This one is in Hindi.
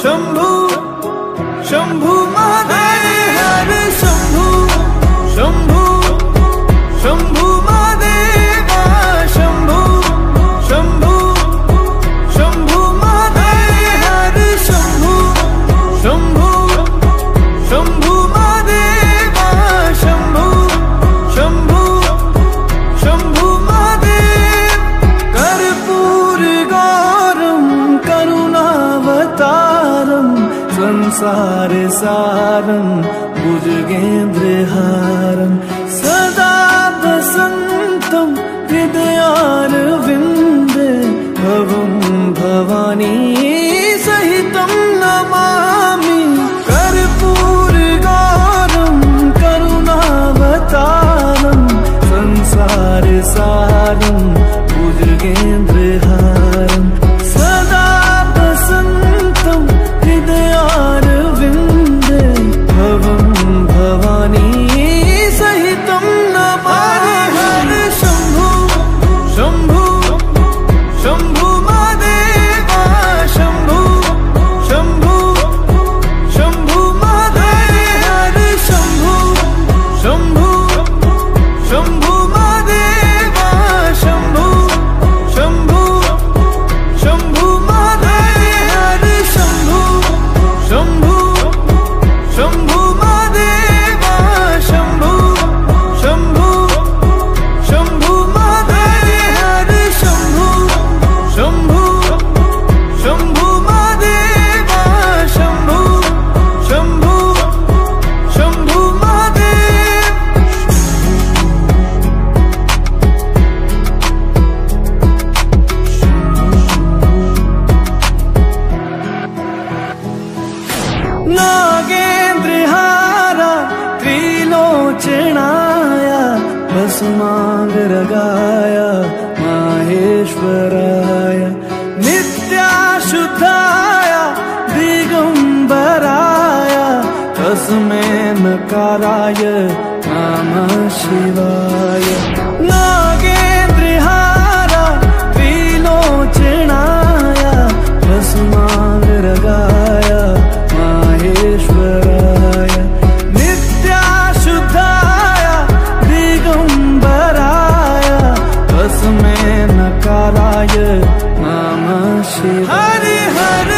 शंभु शंभु महादेव हर शंभु शंभु शंभु महादेव शंभु शंभु शंभु महादेव हर शंभु शंभु शंभु महादेव शंभु शंभु शंभु महादेव कर्पूर गौरम करुणावतारम संसार सारम भुजगेन्द्रहारम सदा वसन्तं हृदयारविन्दे भवं भवानी सहितं नमामि कर्पूर गौरम करुणावतारम संसार सारम भुजगेन्द्रहारम सदा वसन्तं हृदयारविन्दे भवं भवानी सहितं नमामि हर शंभु शंभु शंभु महादेव शंभु शंभु शंभु महादेव हर शंभु शंभु शंभु महादेव शंभु शंभु शंभु महादेव हर शंभु शंभु शंभु महादेव शंभु शंभु शंभु महादेव हर शंभु शंभु शंभु महादेव शंभु शंभु शंभु महादेव नागेन्द्रहारा त्रिलोचनाय भस्मांगरागाय माहेश्वराय नित्याशुद्धाय दिगंबराय तस्मै नकाराय नमः शिवाय नागेन्द्रहारा त्रिलोचनाय भस्मांगरागाय माहेश्वराय नित्याशुद्धाय दिगंबराय तस्मै नकाराय नमः शिवाय हरि हर